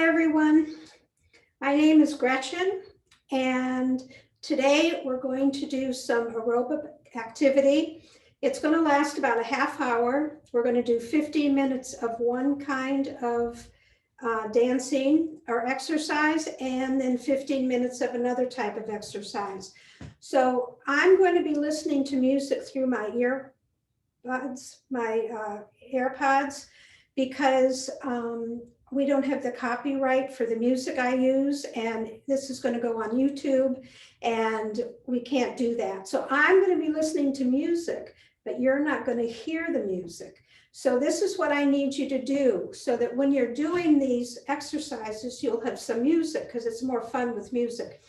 Hi everyone, my name is Gretchen and today we're going to do some aerobic activity. It's going to last about a half hour. We're going to do 15 minutes of one kind of dancing or exercise and then 15 minutes of another type of exercise. So I'm going to be listening to music through my AirPods because we don't have the copyright for the music I use, and this is going to go on YouTube, and we can't do that. So I'm going to be listening to music, but you're not going to hear the music. So this is what I need you to do so that when you're doing these exercises, you'll have some music because it's more fun with music.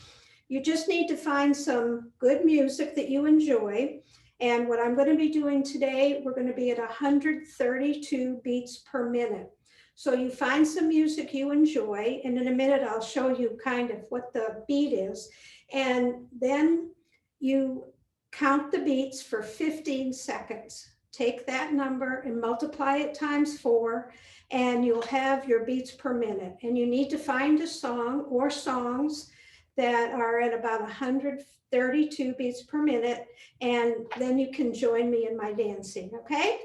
You just need to find some good music that you enjoy. And what I'm going to be doing today, we're going to be at 132 beats per minute. So you find some music you enjoy, and in a minute I'll show you kind of what the beat is. And then you count the beats for 15 seconds. Take that number and multiply it times 4, and you'll have your beats per minute. And you need to find a song or songs that are at about 132 beats per minute, and then you can join me in my dancing, okay?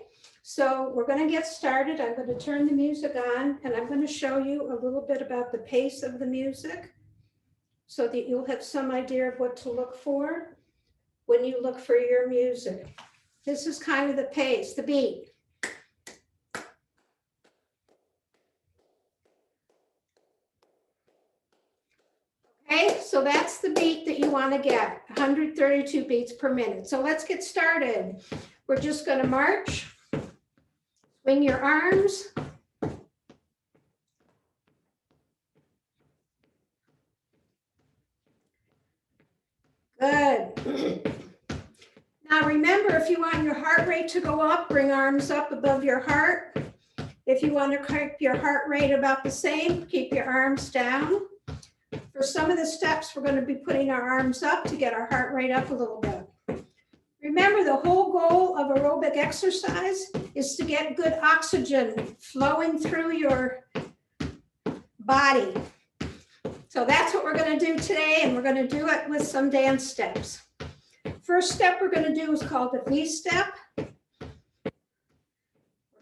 So we're going to get started. I'm going to turn the music on, and I'm going to show you a little bit about the pace of the music so that you'll have some idea of what to look for when you look for your music. This is kind of the pace, the beat. Okay, so that's the beat that you want to get, 132 beats per minute. So let's get started. We're just going to march. Swing your arms. Good. Now remember, if you want your heart rate to go up, bring arms up above your heart. If you want to keep your heart rate about the same, keep your arms down. For some of the steps, we're going to be putting our arms up to get our heart rate up a little bit. Remember, the whole goal of aerobic exercise is to get good oxygen flowing through your body. So that's what we're going to do today, and we're going to do it with some dance steps. First step we're going to do is called the V step. We're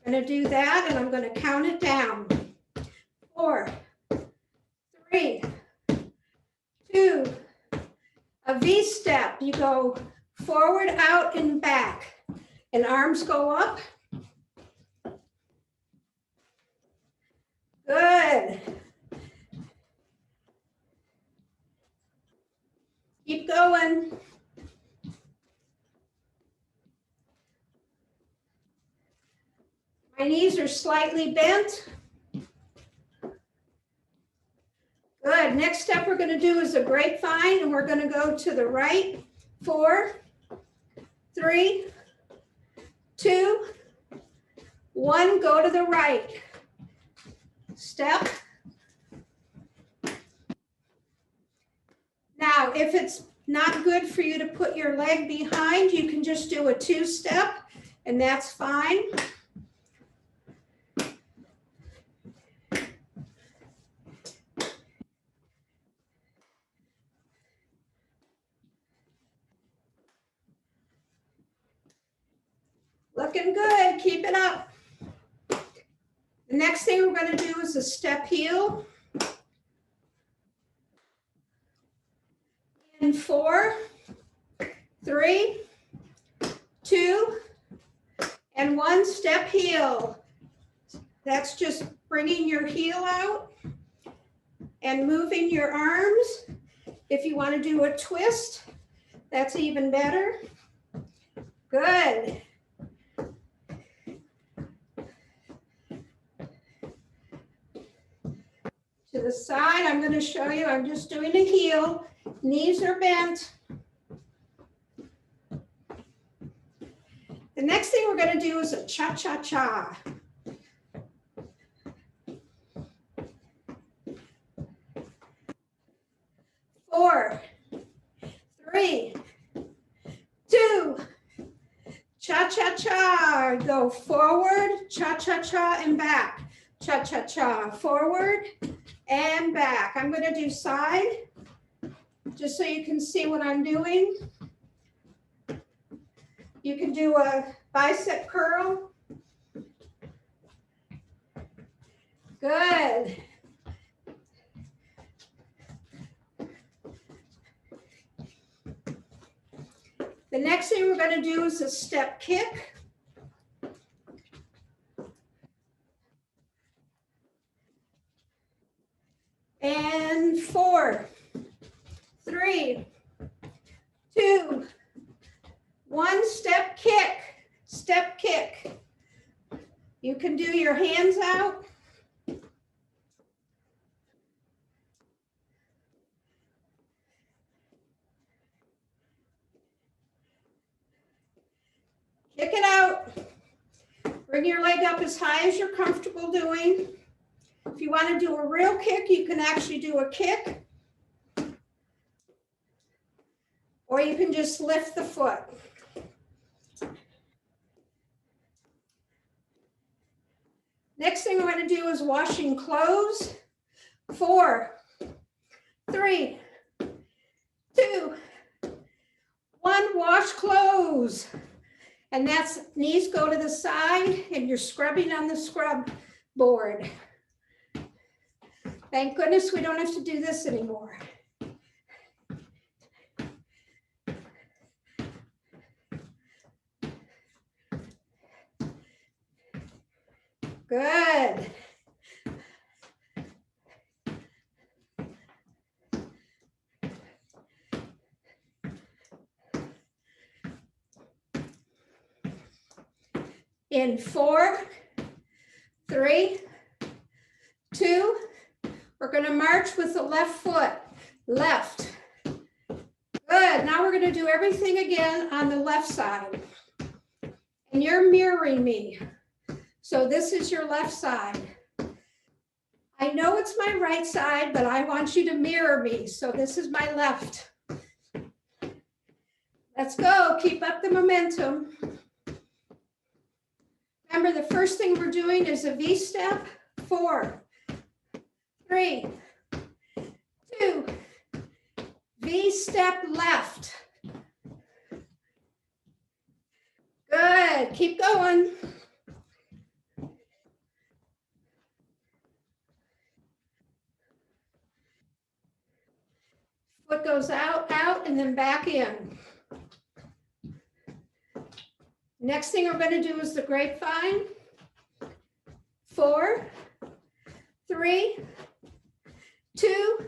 going to do that, and I'm going to count it down. 4, 3, 2, a V step. You go forward, out, and back, and arms go up. Good. Keep going. My knees are slightly bent. Good. Next step we're going to do is a grapevine, and we're going to go to the right. 4, 3, 2, 1, go to the right. Step. Now, if it's not good for you to put your leg behind, you can just do a 2-step, and that's fine. Looking good, keep it up. The next thing we're going to do is a step heel. In 4, 3, 2, and 1, step heel. That's just bringing your heel out and moving your arms. If you want to do a twist, that's even better. Good. To the side, I'm going to show you, I'm just doing a heel. Knees are bent. The next thing we're going to do is a cha-cha-cha. Four, 3, 2, cha-cha-cha. Go forward, cha-cha-cha, and back. Cha-cha-cha, forward, and back. I'm going to do side just so you can see what I'm doing. You can do a bicep curl. Good. The next thing we're going to do is a step kick. And 4, 3, 2, 1, step kick, step kick. You can do your hands out. Kick it out. Bring your leg up as high as you're comfortable doing. If you want to do a real kick, you can actually do a kick. Or you can just lift the foot. Next thing we're going to do is washing clothes. 4, 3, 2, 1, wash clothes. And that's knees go to the side and you're scrubbing on the scrub board. Thank goodness we don't have to do this anymore. Good. In 4, 3, 2, we're going to march with the left foot. Left. Good. Now we're going to do everything again on the left side. And you're mirroring me. So this is your left side. I know it's my right side, but I want you to mirror me. So this is my left. Let's go. Keep up the momentum. Remember, the first thing we're doing is a V step. 4, 3, 2, V step left. Good. Keep going. Foot goes out, out, and then back in. Next thing we're going to do is the grapevine. 4, 3, 2,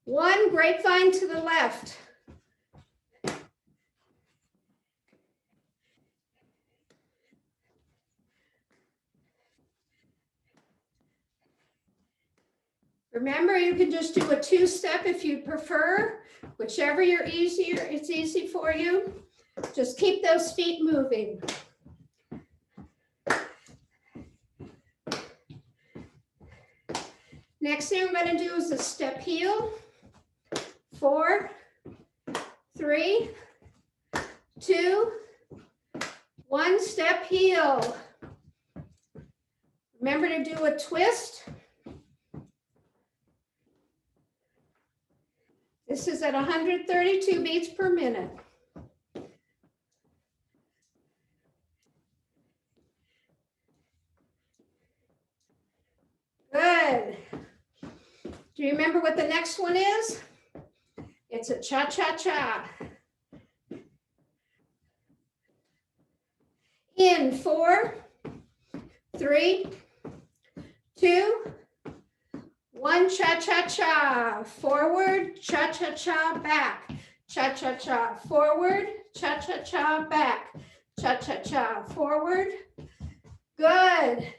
1, grapevine to the left. Remember, you can just do a 2-step if you prefer, whichever you're easier, it's easy for you. Just keep those feet moving. Next thing I'm going to do is a step heel. 4, 3, 2, 1, step heel. Remember to do a twist. This is at 132 beats per minute. Good. Do you remember what the next one is? It's a cha-cha-cha. In 4, 3, 2, 1, cha-cha-cha. Forward, cha-cha-cha, back. Cha-cha-cha, forward, cha-cha-cha, back. Cha-cha-cha, forward. Good.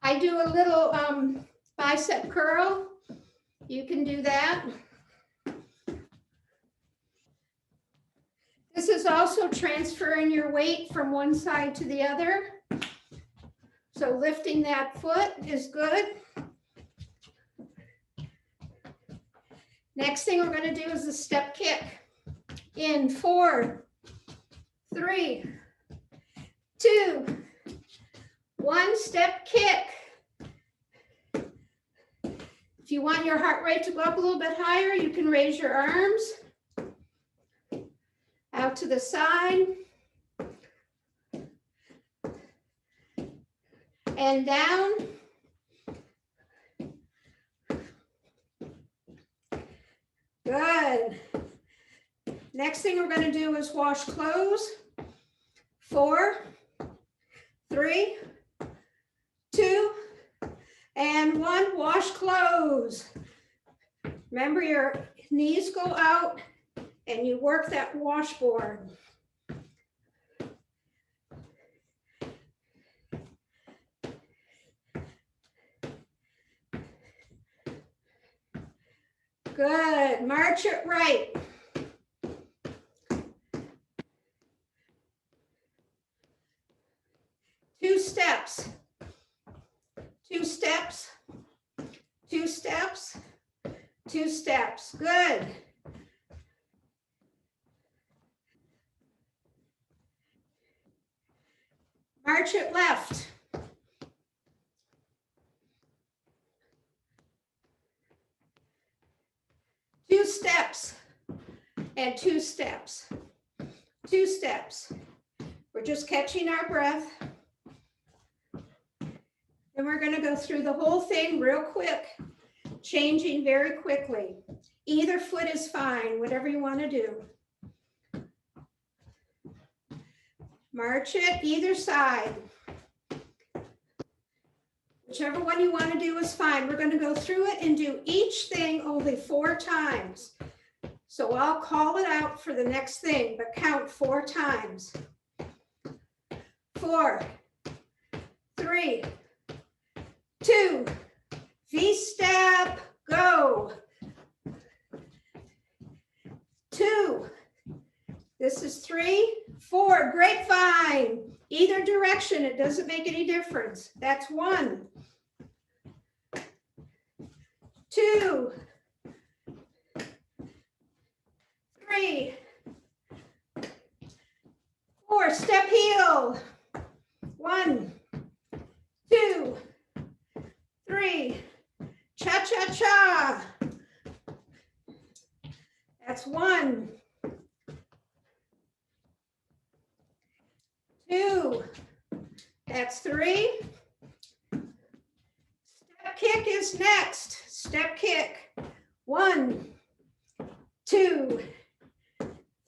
I do a little bicep curl. You can do that. This is also transferring your weight from one side to the other. So lifting that foot is good. Next thing we're going to do is a step kick. In 4, 3, 2, 1 step kick. If you want your heart rate to go up a little bit higher, you can raise your arms out to the side and down. Good. Next thing we're going to do is wash clothes. 4, 3, 2, and 1. Wash clothes. Remember, your knees go out and you work that washboard. Good. March it right. Two steps. 2 steps. 2 steps. 2 steps. Good. March it left. 2 steps and 2 steps. 2 steps. We're just catching our breath. And we're going to go through the whole thing real quick, changing very quickly. Either foot is fine, whatever you want to do. March it either side. Whichever one you want to do is fine. We're going to go through it and do each thing only 4 times. So I'll call it out for the next thing, but count 4 times. 4, 3, 2, V-step, go. 2, this is 3, 4, grapevine. Either direction, it doesn't make any difference. That's 1. 2, 3, 4, step heel. 1, 2, 3, cha-cha-cha. That's 1. 2, that's 3. Step kick is next. Step kick. 1, 2,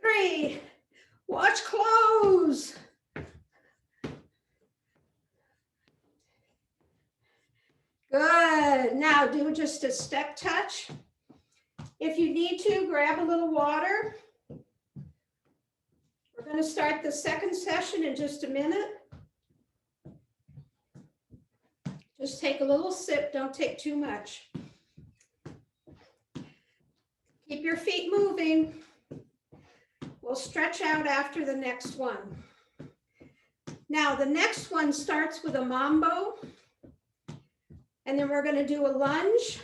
3. Watch close. Good. Now do just a step touch. If you need to, grab a little water. We're going to start the second session in just a minute. Just take a little sip. Don't take too much. Keep your feet moving. We'll stretch out after the next one. Now, the next one starts with a mambo. And then we're going to do a lunge,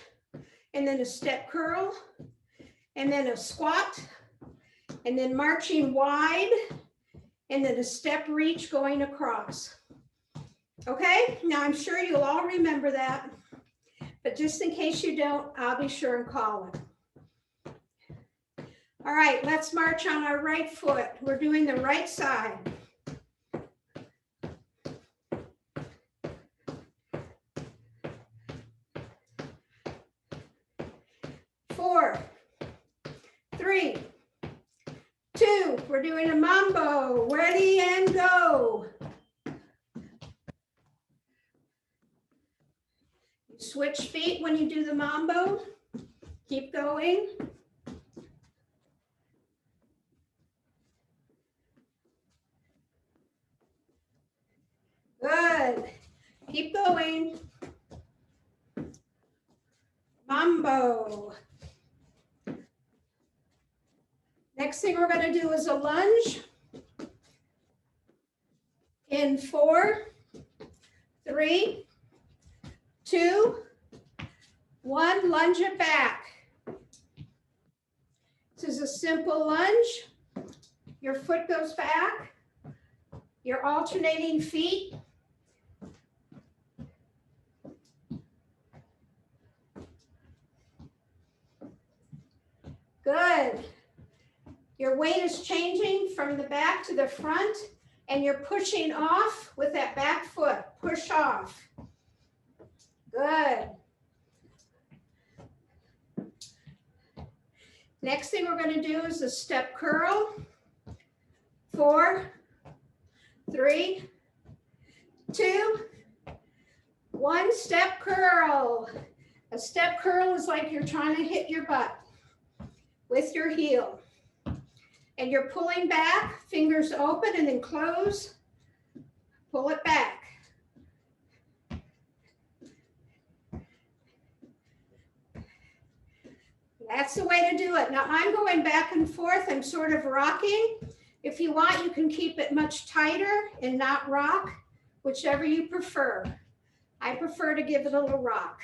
and then a step curl, and then a squat, and then marching wide, and then a step reach going across. Okay, now I'm sure you'll all remember that, but just in case you don't, I'll be sure and call it. All right, let's march on our right foot. We're doing the right side. 4, 3, 2, we're doing a mambo. Ready and go. Switch feet when you do the mambo. Keep going. Good. Keep going. Mambo. Next thing we're going to do is a lunge. In 4, 3, 2, 1, lunge it back. This is a simple lunge. Your foot goes back. Your alternating feet Good. Your weight is changing from the back to the front, and you're pushing off with that back foot. Push off. Good. Next thing we're going to do is a step curl. 4, 3, 2, 1, step curl. A step curl is like you're trying to hit your butt with your heel. And you're pulling back, fingers open and then close. Pull it back. That's the way to do it. Now I'm going back and forth. I'm sort of rocking. If you want, you can keep it much tighter and not rock, whichever you prefer. I prefer to give it a little rock,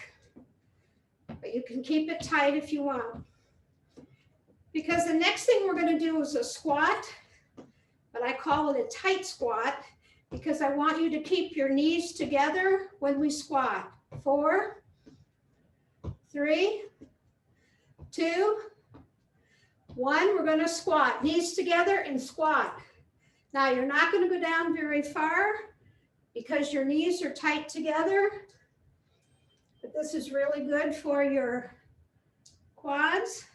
but you can keep it tight if you want. Because the next thing we're going to do is a squat, but I call it a tight squat because I want you to keep your knees together when we squat. 4, 3, 2, 1, we're going to squat. Knees together and squat. Now you're not going to go down very far because your knees are tight together. But this is really good for your quads.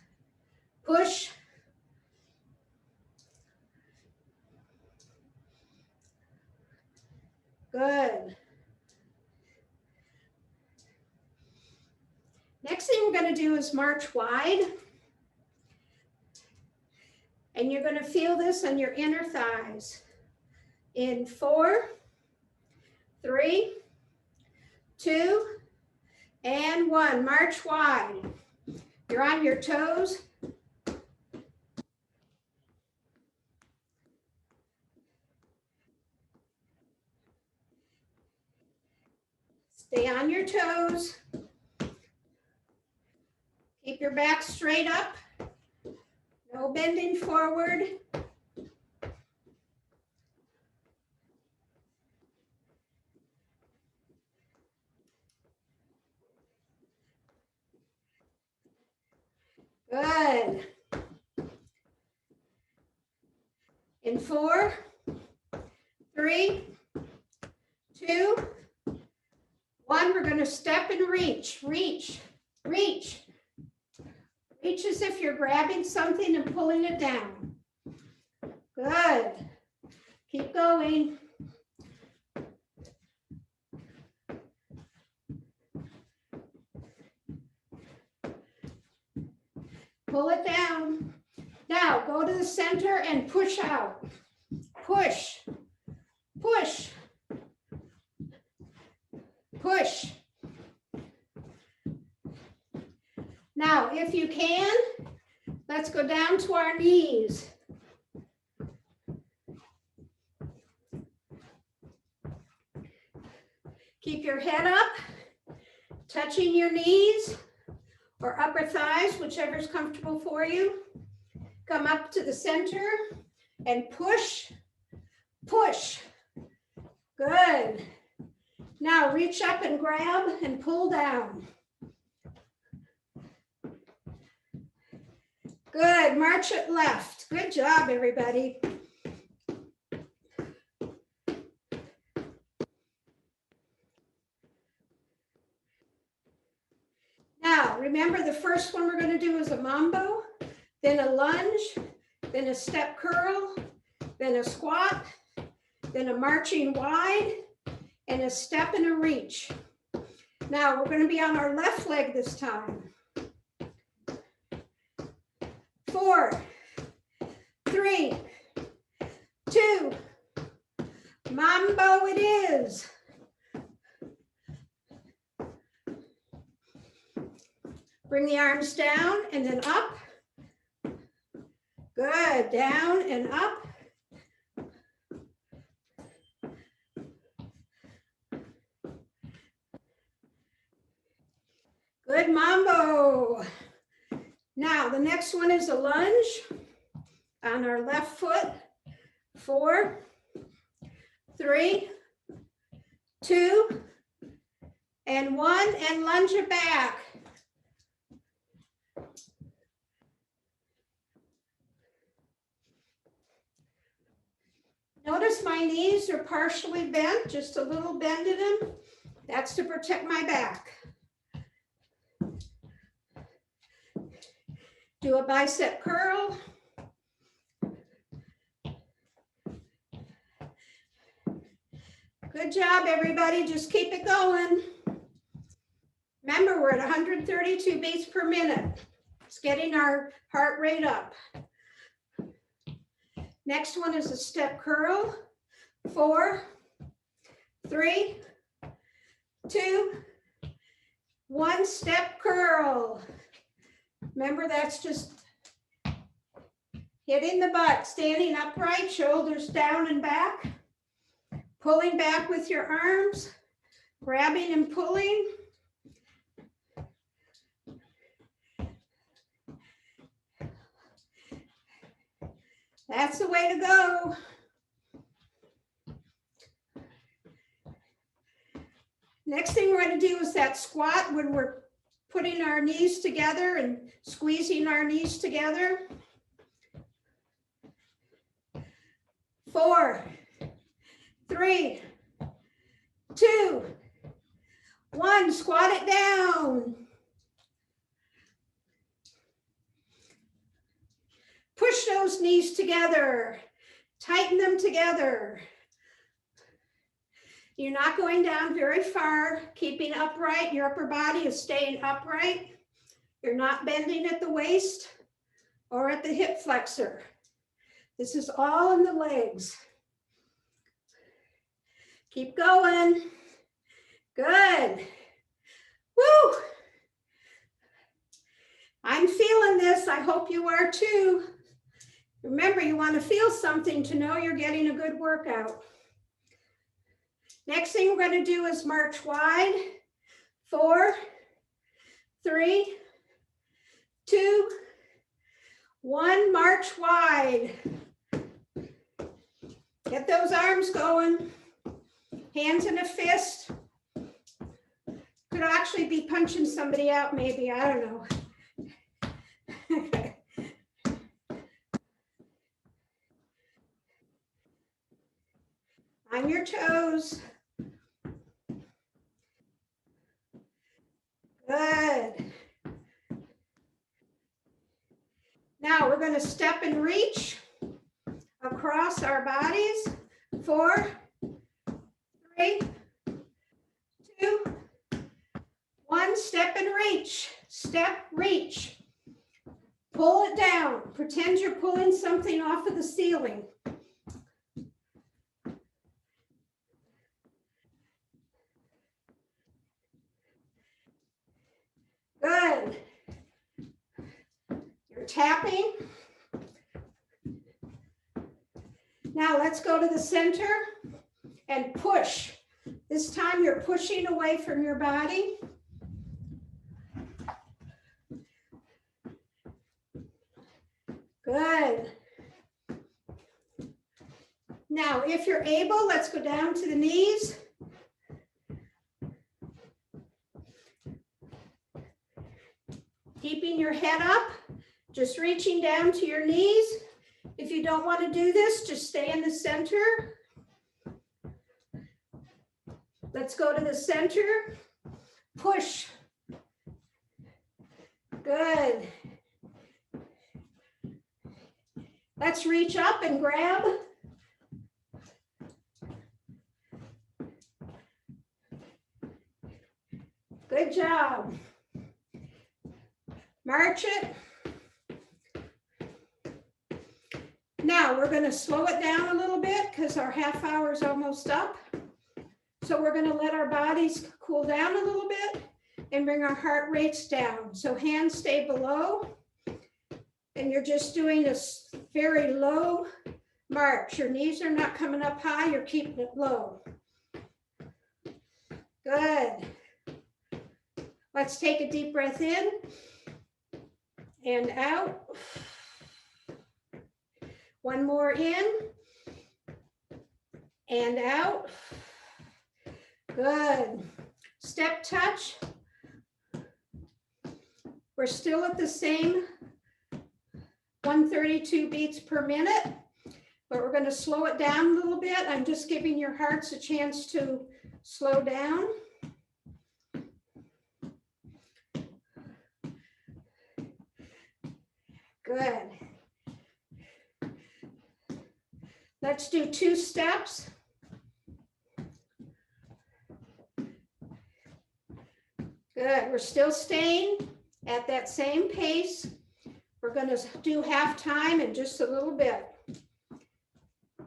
Push. Good. Next thing we're going to do is march wide. And you're going to feel this on your inner thighs. In 4, 3, 2, and 1. March wide. You're on your toes. Stay on your toes. Keep your back straight up. No bending forward. Good. In 4, 3, 2, 1, we're going to step and reach, reach, reach. Reach as if you're grabbing something and pulling it down. Good. Keep going. Pull it down. Now go to the center and push out. Push, push, push. Now, if you can, let's go down to our knees. Keep your head up, touching your knees or upper thighs, whichever is comfortable for you. Come up to the center and push, push. Good. Now reach up and grab and pull down. Good. March it left. Good job, everybody. Now, remember the first one we're going to do is a mambo, then a lunge, then a step curl, then a squat, then a marching wide, and a step and a reach. Now, we're going to be on our left leg this time. 4, 3, 2, mambo it is. Bring the arms down and then up. Good, down and up. Good mambo. Now the next one is a lunge on our left foot. 4, 3, 2, and 1, and lunge it back. Notice my knees are partially bent, just a little bend in them. That's to protect my back. Do a bicep curl. Good job, everybody. Just keep it going. Remember, we're at 132 beats per minute. It's getting our heart rate up. Next one is a step curl. 4, 3, 2, 1, step curl. Remember, that's just hitting the butt, standing upright, shoulders down and back, pulling back with your arms, grabbing and pulling. That's the way to go. Next thing we're going to do is that squat when we're putting our knees together and squeezing our knees together. 4, 3, 2, 1, squat it down. Push those knees together, tighten them together. You're not going down very far, keeping upright. Your upper body is staying upright. You're not bending at the waist or at the hip flexor. This is all in the legs. Keep going. Good. Woo! I'm feeling this. I hope you are too. Remember, you want to feel something to know you're getting a good workout. Next thing we're going to do is march wide. 4, 3, 2, 1, march wide. Get those arms going. Hands in a fist. Could actually be punching somebody out maybe, I don't know. On your toes. Good. Now we're going to step and reach across our bodies. 4, 3, 2, 1, step and reach. Step, reach. Pull it down. Pretend you're pulling something off of the ceiling. Good. You're tapping. Now let's go to the center and push. This time you're pushing away from your body. Good. Now, if you're able, let's go down to the knees. Keeping your head up, just reaching down to your knees. If you don't want to do this, just stay in the center. Let's go to the center. Push. Good. Let's reach up and grab. Good job. March it. Now we're going to slow it down a little bit because our half hour is almost up. So we're going to let our bodies cool down a little bit and bring our heart rates down. So hands stay below. And you're just doing a very low march. Your knees are not coming up high. You're keeping it low. Good. Let's take a deep breath in and out. One more in and out. Good. Step touch. We're still at the same 132 beats per minute. but we're going to slow it down a little bit. I'm just giving your hearts a chance to slow down. Good. Let's do 2 steps. Good. We're still staying at that same pace. We're going to do half time in just a little bit.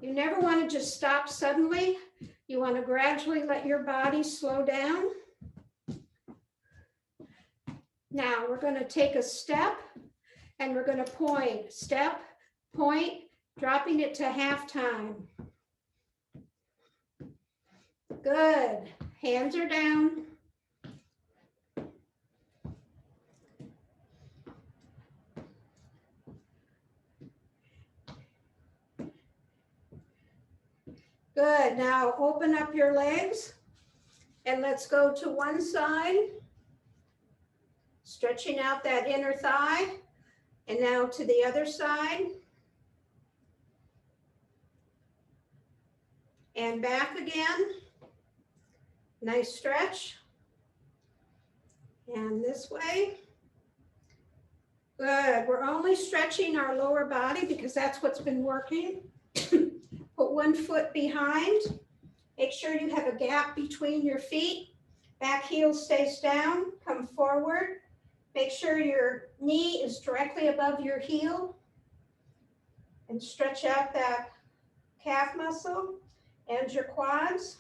You never want to just stop suddenly. You want to gradually let your body slow down. Now we're going to take a step and we're going to point, step, point, dropping it to half time. Good. Hands are down. Good. Now open up your legs and let's go to one side, stretching out that inner thigh, and now to the other side. And back again. Nice stretch. And this way. Good. We're only stretching our lower body because that's what's been working. Put one foot behind. Make sure you have a gap between your feet. Back heel stays down. Come forward. Make sure your knee is directly above your heel. And stretch out that calf muscle and your quads.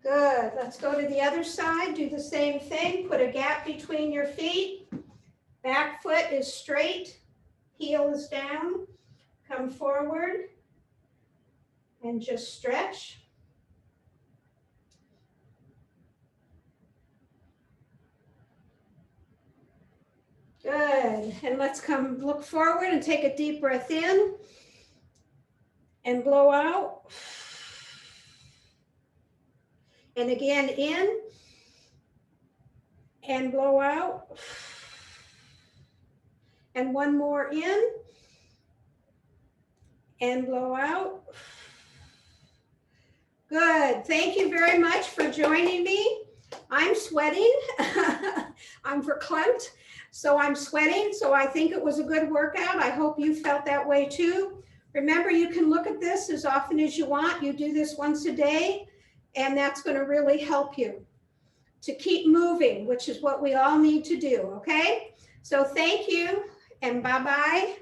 Good. Let's go to the other side. Do the same thing. Put a gap between your feet. Back foot is straight. Heel is down. Come forward and just stretch. Good. And let's come look forward and take a deep breath in and blow out. And again, in and blow out. And one more in and blow out. Good. Thank you very much for joining me. I'm sweating. I'm verklempt, so I'm sweating. So I think it was a good workout. I hope you felt that way too. Remember, you can look at this as often as you want. You do this once a day, and that's going to really help you to keep moving, which is what we all need to do, okay? So thank you, and bye-bye.